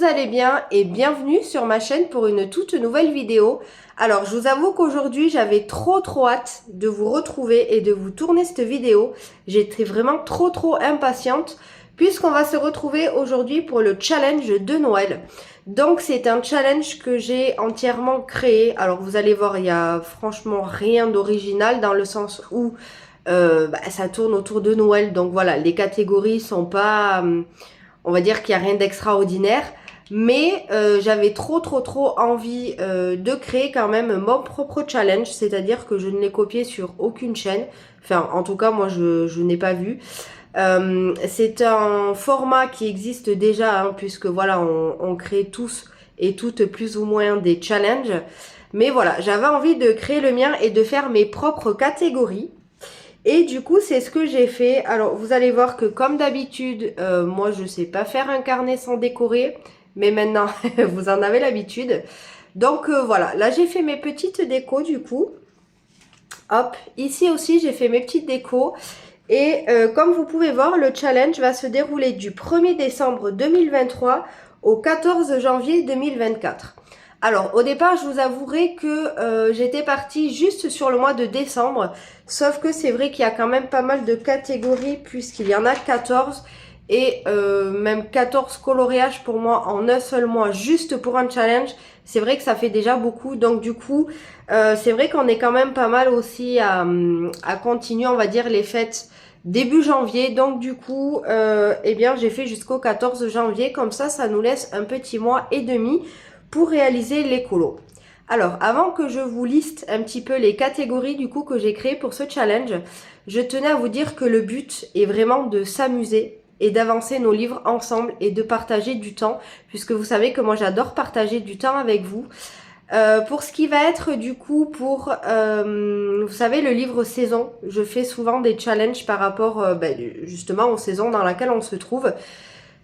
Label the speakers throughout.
Speaker 1: vous allez bien et bienvenue sur ma chaîne pour une toute nouvelle vidéo. Alors je vous avoue qu'aujourd'hui j'avais trop hâte de vous retrouver et de vous tourner cette vidéo. J'étais vraiment trop impatiente puisqu'on va se retrouver aujourd'hui pour le challenge de Noël. Donc c'est un challenge que j'ai entièrement créé. Alors vous allez voir, il y a franchement rien d'original dans le sens où ça tourne autour de Noël. Donc voilà, les catégories sont pas... on va dire qu'il n'y a rien d'extraordinaire, mais j'avais trop envie de créer quand même mon propre challenge, c'est-à-dire que je ne l'ai copié sur aucune chaîne, enfin en tout cas moi je n'ai pas vu. C'est un format qui existe déjà, hein, puisque voilà on crée tous et toutes plus ou moins des challenges, mais voilà, j'avais envie de créer le mien et de faire mes propres catégories. Et du coup, c'est ce que j'ai fait. Alors, vous allez voir que comme d'habitude, moi, je sais pas faire un carnet sans décorer. Mais maintenant, vous en avez l'habitude. Donc, voilà. Là, j'ai fait mes petites décos, du coup. Hop. Ici aussi, j'ai fait mes petites décos. Et comme vous pouvez voir, le challenge va se dérouler du 1er décembre 2023 au 14 janvier 2024. Alors, au départ, je vous avouerai que j'étais partie juste sur le mois de décembre. Sauf que c'est vrai qu'il y a quand même pas mal de catégories puisqu'il y en a 14. Et même 14 coloriages pour moi en un seul mois juste pour un challenge. C'est vrai que ça fait déjà beaucoup. Donc du coup, c'est vrai qu'on est quand même pas mal aussi à continuer, on va dire, les fêtes début janvier. Donc du coup, eh bien j'ai fait jusqu'au 14 janvier. Comme ça nous laisse un petit mois et demi pour réaliser les colos. Alors, avant que je vous liste un petit peu les catégories du coup que j'ai créées pour ce challenge, je tenais à vous dire que le but est vraiment de s'amuser et d'avancer nos livres ensemble et de partager du temps, puisque vous savez que moi j'adore partager du temps avec vous. Pour ce qui va être du coup pour, vous savez, le livre saison, je fais souvent des challenges par rapport justement aux saisons dans laquelle on se trouve.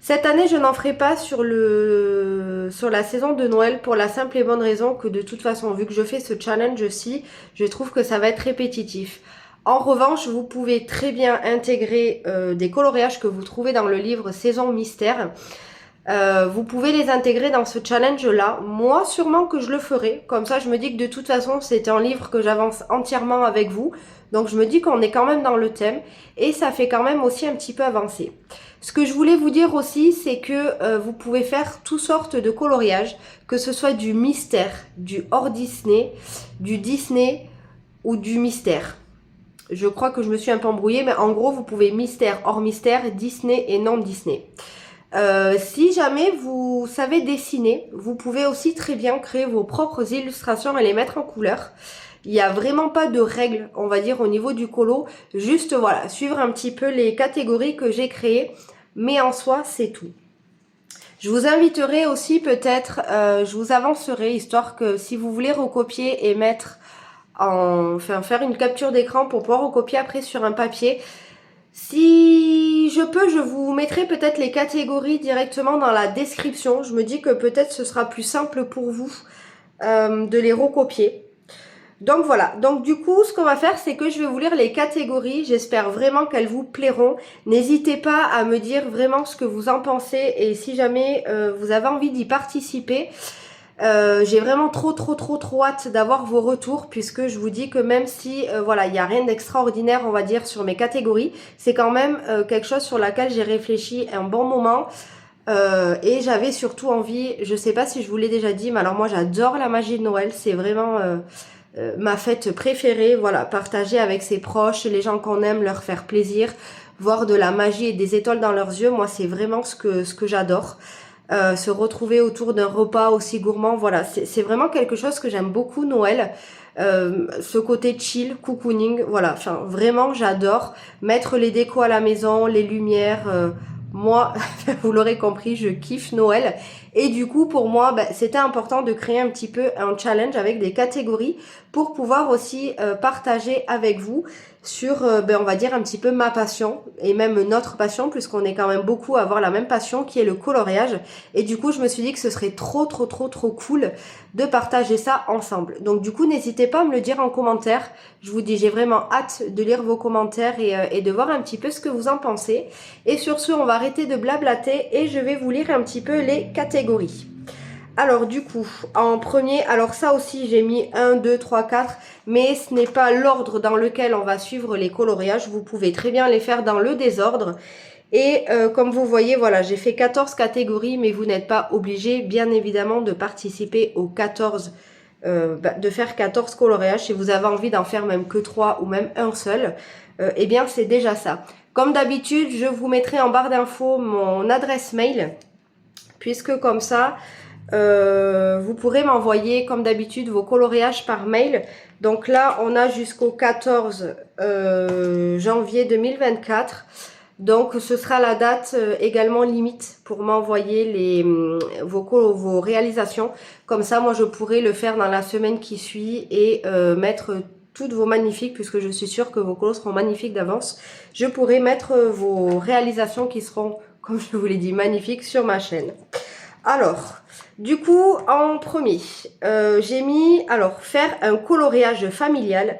Speaker 1: Cette année, je n'en ferai pas sur la saison de Noël pour la simple et bonne raison que de toute façon, vu que je fais ce challenge-ci, je trouve que ça va être répétitif. En revanche, vous pouvez très bien intégrer des coloriages que vous trouvez dans le livre Saison Mystère. Vous pouvez les intégrer dans ce challenge-là. Moi, sûrement que je le ferai. Comme ça, je me dis que de toute façon, c'est un livre que j'avance entièrement avec vous. Donc, je me dis qu'on est quand même dans le thème. Et ça fait quand même aussi un petit peu avancer. Ce que je voulais vous dire aussi, c'est que vous pouvez faire toutes sortes de coloriages. Que ce soit du mystère, du hors Disney, du Disney ou du mystère. Je crois que je me suis un peu embrouillée, mais en gros, vous pouvez mystère, hors mystère, Disney et non Disney. Si jamais vous savez dessiner, vous pouvez aussi très bien créer vos propres illustrations et les mettre en couleur. Il n'y a vraiment pas de règles, on va dire, au niveau du colo. Juste, voilà, suivre un petit peu les catégories que j'ai créées. Mais en soi, c'est tout. Je vous inviterai aussi peut-être, je vous avancerai, histoire que si vous voulez recopier et mettre enfin faire une capture d'écran pour pouvoir recopier après sur un papier. Si je peux, je vous mettrai peut-être les catégories directement dans la description. Je me dis que peut-être ce sera plus simple pour vous de les recopier. Donc voilà, donc du coup ce qu'on va faire, c'est que je vais vous lire les catégories, j'espère vraiment qu'elles vous plairont. N'hésitez pas à me dire vraiment ce que vous en pensez et si jamais vous avez envie d'y participer. J'ai vraiment trop hâte d'avoir vos retours, puisque je vous dis que même si voilà, il n'y a rien d'extraordinaire, on va dire, sur mes catégories, c'est quand même quelque chose sur laquelle j'ai réfléchi un bon moment. Et j'avais surtout envie, je sais pas si je vous l'ai déjà dit, mais alors moi j'adore la magie de Noël, c'est vraiment ma fête préférée. Voilà, partager avec ses proches, les gens qu'on aime, leur faire plaisir, voir de la magie et des étoiles dans leurs yeux, moi c'est vraiment ce que j'adore. Se retrouver autour d'un repas aussi gourmand, voilà, c'est vraiment quelque chose que j'aime beaucoup, Noël. Ce côté chill, cocooning, voilà, enfin vraiment j'adore mettre les décos à la maison, les lumières. Moi, vous l'aurez compris, je kiffe Noël. Et du coup, pour moi, c'était important de créer un petit peu un challenge avec des catégories pour pouvoir aussi partager avec vous sur, on va dire un petit peu ma passion et même notre passion, puisqu'on est quand même beaucoup à avoir la même passion qui est le coloriage. Et du coup, je me suis dit que ce serait trop cool de partager ça ensemble. Donc du coup, n'hésitez pas à me le dire en commentaire. Je vous dis, j'ai vraiment hâte de lire vos commentaires et de voir un petit peu ce que vous en pensez. Et sur ce, on va arrêter de blablater et je vais vous lire un petit peu les catégories. Alors du coup, en premier, alors ça aussi j'ai mis 1, 2, 3, 4, mais ce n'est pas l'ordre dans lequel on va suivre les coloriages. Vous pouvez très bien les faire dans le désordre. Et comme vous voyez, voilà, j'ai fait 14 catégories, mais vous n'êtes pas obligé, bien évidemment, de participer aux 14, de faire 14 coloriages. Si vous avez envie d'en faire même que 3 ou même un seul, eh bien c'est déjà ça. Comme d'habitude, je vous mettrai en barre d'infos mon adresse mail, puisque comme ça... vous pourrez m'envoyer comme d'habitude vos coloriages par mail. Donc là on a jusqu'au 14 janvier 2024. Donc ce sera la date également limite pour m'envoyer vos réalisations. Comme ça moi je pourrai le faire dans la semaine qui suit et mettre toutes vos magnifiques, puisque je suis sûre que vos colos seront magnifiques d'avance. Je pourrai mettre vos réalisations qui seront, comme je vous l'ai dit, magnifiques sur ma chaîne. Alors, du coup, en premier, j'ai mis, alors, faire un coloriage familial.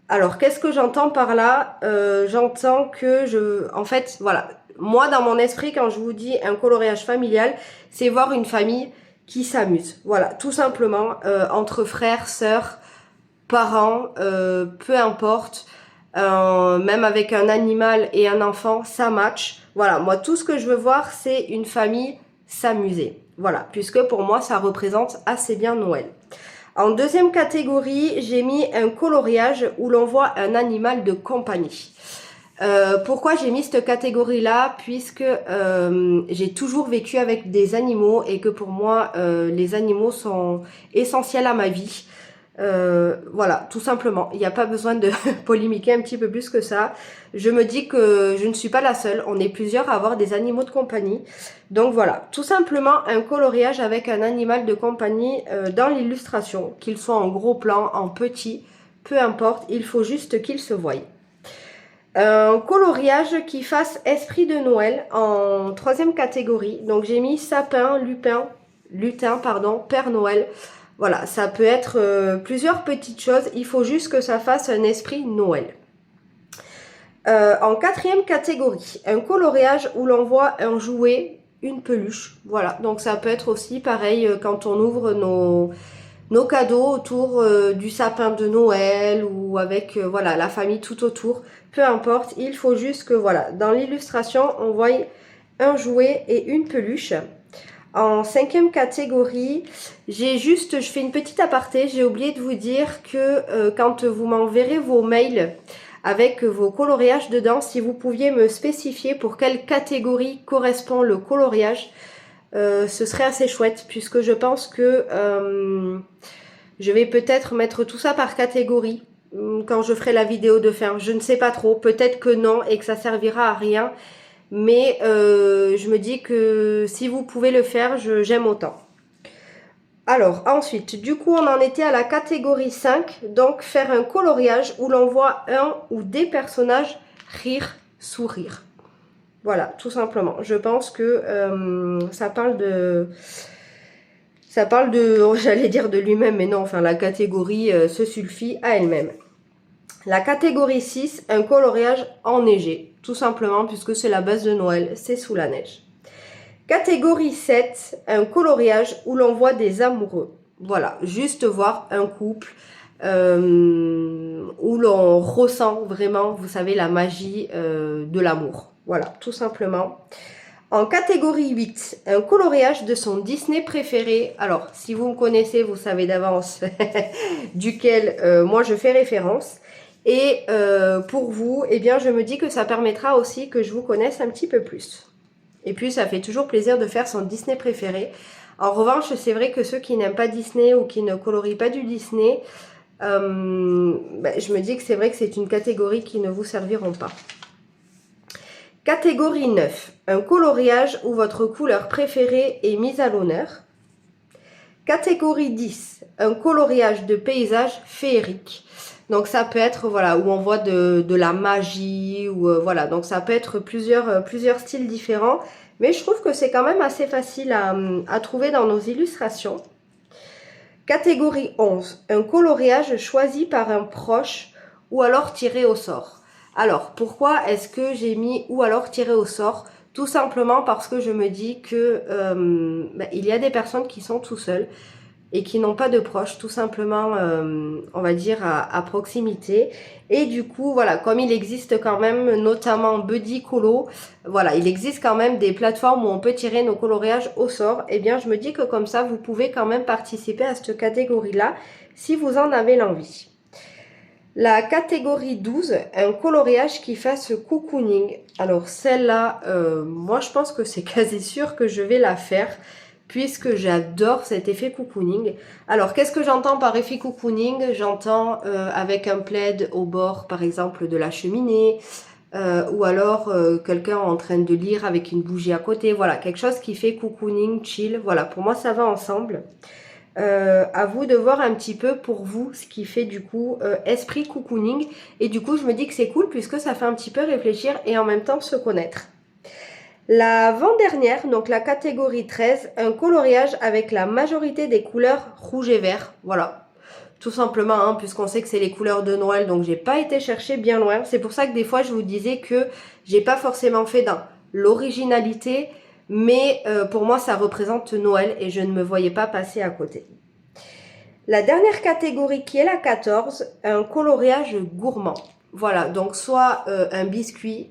Speaker 1: Alors, qu'est-ce que j'entends par là? J'entends que en fait, voilà, moi, dans mon esprit, quand je vous dis un coloriage familial, c'est voir une famille qui s'amuse. Voilà, tout simplement, entre frères, sœurs, parents, peu importe, même avec un animal et un enfant, ça match. Voilà, moi, tout ce que je veux voir, c'est une famille s'amuser. Voilà, puisque pour moi, ça représente assez bien Noël. En deuxième catégorie, j'ai mis un coloriage où l'on voit un animal de compagnie. Pourquoi j'ai mis cette catégorie-là? Puisque j'ai toujours vécu avec des animaux et que pour moi, les animaux sont essentiels à ma vie. Voilà, tout simplement. Il n'y a pas besoin de polémiquer un petit peu plus que ça. Je me dis que je ne suis pas la seule. On est plusieurs à avoir des animaux de compagnie. Donc voilà, tout simplement un coloriage avec un animal de compagnie dans l'illustration. Qu'il soit en gros plan, en petit, peu importe. Il faut juste qu'il se voie. Un coloriage qui fasse esprit de Noël en troisième catégorie. Donc j'ai mis sapin, lutin, Père Noël. Voilà, ça peut être plusieurs petites choses. Il faut juste que ça fasse un esprit Noël. En quatrième catégorie, un coloriage où l'on voit un jouet, une peluche. Voilà, donc ça peut être aussi pareil quand on ouvre nos cadeaux autour du sapin de Noël ou avec voilà, la famille tout autour. Peu importe, il faut juste que voilà, dans l'illustration, on voit un jouet et une peluche. En cinquième catégorie, je fais une petite aparté, j'ai oublié de vous dire que quand vous m'enverrez vos mails avec vos coloriages dedans, si vous pouviez me spécifier pour quelle catégorie correspond le coloriage, ce serait assez chouette, puisque je pense que je vais peut-être mettre tout ça par catégorie quand je ferai la vidéo de fin. Je ne sais pas trop, peut-être que non et que ça servira à rien. Mais je me dis que si vous pouvez le faire, j'aime autant. Alors ensuite, du coup on en était à la catégorie 5. Donc faire un coloriage où l'on voit un ou des personnages rire, sourire. Voilà, tout simplement. Je pense que ça parle de, j'allais dire de lui-même, mais non, enfin la catégorie se suffit à elle-même. La catégorie 6, un coloriage enneigé, tout simplement puisque c'est la base de Noël, c'est sous la neige. Catégorie 7, un coloriage où l'on voit des amoureux. Voilà, juste voir un couple où l'on ressent vraiment, vous savez, la magie de l'amour. Voilà, tout simplement. En catégorie 8, un coloriage de son Disney préféré. Alors, si vous me connaissez, vous savez d'avance duquel moi je fais référence. Et pour vous, eh bien, je me dis que ça permettra aussi que je vous connaisse un petit peu plus. Et puis, ça fait toujours plaisir de faire son Disney préféré. En revanche, c'est vrai que ceux qui n'aiment pas Disney ou qui ne colorient pas du Disney, je me dis que c'est vrai que c'est une catégorie qui ne vous serviront pas. Catégorie 9, un coloriage où votre couleur préférée est mise à l'honneur. Catégorie 10, un coloriage de paysage féerique. Donc ça peut être, voilà, où on voit de la magie, ou voilà, donc ça peut être plusieurs styles différents. Mais je trouve que c'est quand même assez facile à trouver dans nos illustrations. Catégorie 11, un coloriage choisi par un proche ou alors tiré au sort. Alors, pourquoi est-ce que j'ai mis ou alors tiré au sort? Tout simplement parce que je me dis que il y a des personnes qui sont tout seules et qui n'ont pas de proches, tout simplement, on va dire, à proximité. Et du coup, voilà, comme il existe quand même, notamment Buddy Colo, voilà, il existe quand même des plateformes où on peut tirer nos coloriages au sort, et bien je me dis que comme ça, vous pouvez quand même participer à cette catégorie-là, si vous en avez l'envie. La catégorie 12, un coloriage qui fasse cocooning. Alors celle-là, moi je pense que c'est quasi sûr que je vais la faire, puisque j'adore cet effet cocooning. Alors, qu'est-ce que j'entends par effet cocooning? J'entends avec un plaid au bord, par exemple, de la cheminée, ou alors quelqu'un en train de lire avec une bougie à côté. Voilà, quelque chose qui fait cocooning, chill. Voilà, pour moi, ça va ensemble. À vous de voir un petit peu pour vous ce qui fait du coup esprit cocooning. Et du coup, je me dis que c'est cool puisque ça fait un petit peu réfléchir et en même temps se connaître. L'avant-dernière, donc la catégorie 13, un coloriage avec la majorité des couleurs rouge et vert. Voilà, tout simplement, hein, puisqu'on sait que c'est les couleurs de Noël, donc j'ai pas été chercher bien loin. C'est pour ça que des fois, je vous disais que j'ai pas forcément fait dans l'originalité, mais pour moi, ça représente Noël et je ne me voyais pas passer à côté. La dernière catégorie qui est la 14, un coloriage gourmand. Voilà, donc soit un biscuit,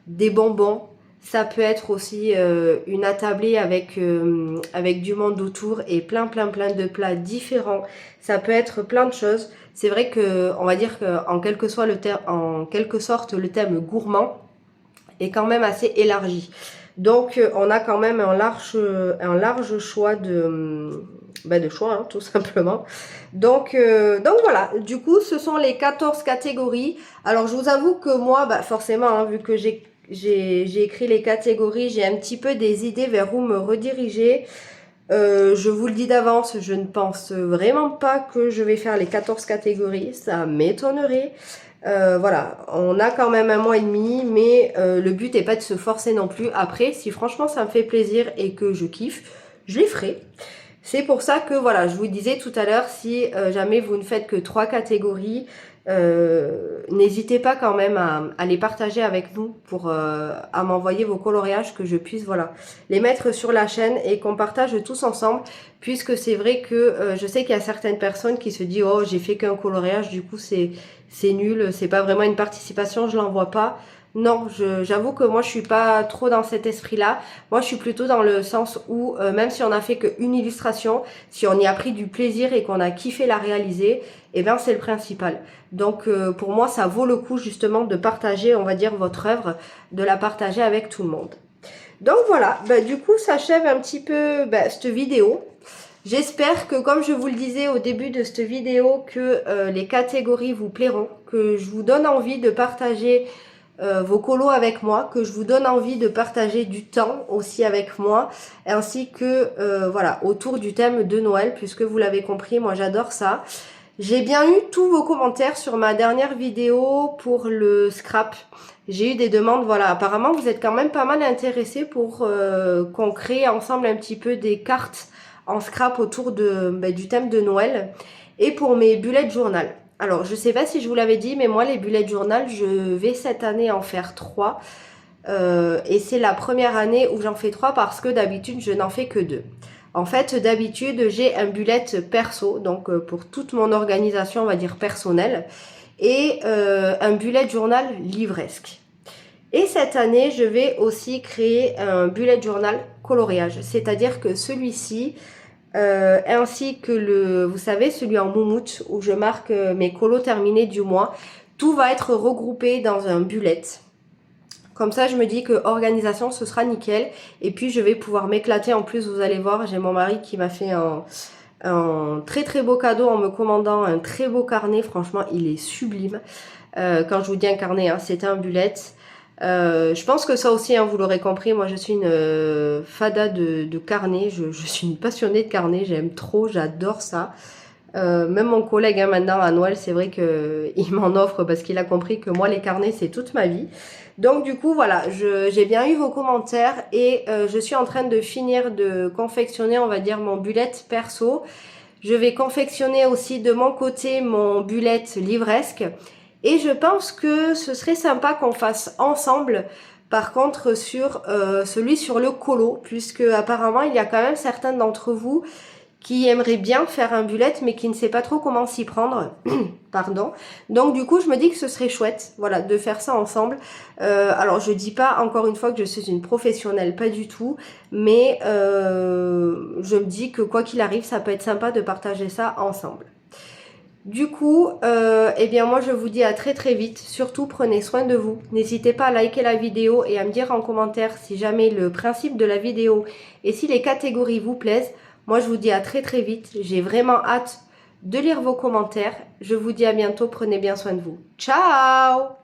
Speaker 1: des bonbons. Ça peut être aussi une attablée avec du monde autour et plein de plats différents. Ça peut être plein de choses. C'est vrai que on va dire que en quelque sorte le thème gourmand est quand même assez élargi. Donc on a quand même un large choix de choix, hein, tout simplement. Donc voilà, du coup ce sont les 14 catégories. Alors je vous avoue que moi, forcément, hein, vu que j'ai écrit les catégories, j'ai un petit peu des idées vers où me rediriger. Je vous le dis d'avance, je ne pense vraiment pas que je vais faire les 14 catégories, ça m'étonnerait. Voilà, on a quand même un mois et demi, mais le but n'est pas de se forcer non plus. Après, si franchement ça me fait plaisir et que je kiffe, je les ferai. C'est pour ça que voilà, je vous disais tout à l'heure, si jamais vous ne faites que 3 catégories, n'hésitez pas quand même à les partager avec nous pour à m'envoyer vos coloriages, que je puisse voilà les mettre sur la chaîne et qu'on partage tous ensemble, puisque c'est vrai que je sais qu'il y a certaines personnes qui se disent oh j'ai fait qu'un coloriage, du coup c'est nul, c'est pas vraiment une participation, je l'envoie pas. Non, j'avoue que moi je suis pas trop dans cet esprit-là. Moi je suis plutôt dans le sens où même si on a fait qu'une illustration, si on y a pris du plaisir et qu'on a kiffé la réaliser, eh bien c'est le principal. Donc pour moi ça vaut le coup justement de partager, on va dire, votre œuvre, de la partager avec tout le monde. Donc voilà, du coup s'achève un petit peu cette vidéo. J'espère que, comme je vous le disais au début de cette vidéo, que les catégories vous plairont, que je vous donne envie de partager vos colos avec moi, que je vous donne envie de partager du temps aussi avec moi, ainsi que voilà, autour du thème de Noël, puisque vous l'avez compris, moi j'adore ça. J'ai bien eu tous vos commentaires sur ma dernière vidéo pour le scrap. J'ai eu des demandes, voilà, apparemment vous êtes quand même pas mal intéressés pour qu'on crée ensemble un petit peu des cartes en scrap autour du thème de Noël, et pour mes bullet journal. Alors je sais pas si je vous l'avais dit, mais moi les bullet journal, je vais cette année en faire 3. Et c'est la première année où j'en fais 3 parce que d'habitude je n'en fais que 2. En fait, d'habitude, j'ai un bullet perso, donc pour toute mon organisation, on va dire personnelle, et un bullet journal livresque. Et cette année, je vais aussi créer un bullet journal coloriage, c'est-à-dire que celui-ci, ainsi que vous savez, celui en moumoute, où je marque mes colos terminés du mois, tout va être regroupé dans un bullet. Comme ça, je me dis que organisation, ce sera nickel. Et puis, je vais pouvoir m'éclater. En plus, vous allez voir, j'ai mon mari qui m'a fait un très beau cadeau en me commandant un très beau carnet. Franchement, il est sublime. Quand je vous dis un carnet, hein, c'est un bullet. Je pense que ça aussi, hein, vous l'aurez compris, moi je suis une fada de carnet. Je suis une passionnée de carnet. J'aime trop, j'adore ça. Même mon collègue maintenant à Noël, c'est vrai qu'il m'en offre parce qu'il a compris que moi les carnets c'est toute ma vie. Donc du coup voilà, j'ai bien eu vos commentaires et je suis en train de finir de confectionner, on va dire, mon bullet perso. Je vais confectionner aussi de mon côté mon bullet livresque et je pense que ce serait sympa qu'on fasse ensemble. Par contre sur celui sur le colo, puisque apparemment il y a quand même certains d'entre vous qui aimerait bien faire un bullet mais qui ne sait pas trop comment s'y prendre. Pardon. Donc du coup je me dis que ce serait chouette, voilà, de faire ça ensemble. Alors je dis pas encore une fois que je suis une professionnelle, pas du tout, mais je me dis que quoi qu'il arrive ça peut être sympa de partager ça ensemble. Du coup, eh bien moi je vous dis à très très vite. Surtout prenez soin de vous. N'hésitez pas à liker la vidéo et à me dire en commentaire si jamais le principe de la vidéo et si les catégories vous plaisent. Moi je vous dis à très très vite. J'ai vraiment hâte de lire vos commentaires. Je vous dis à bientôt. Prenez bien soin de vous. Ciao!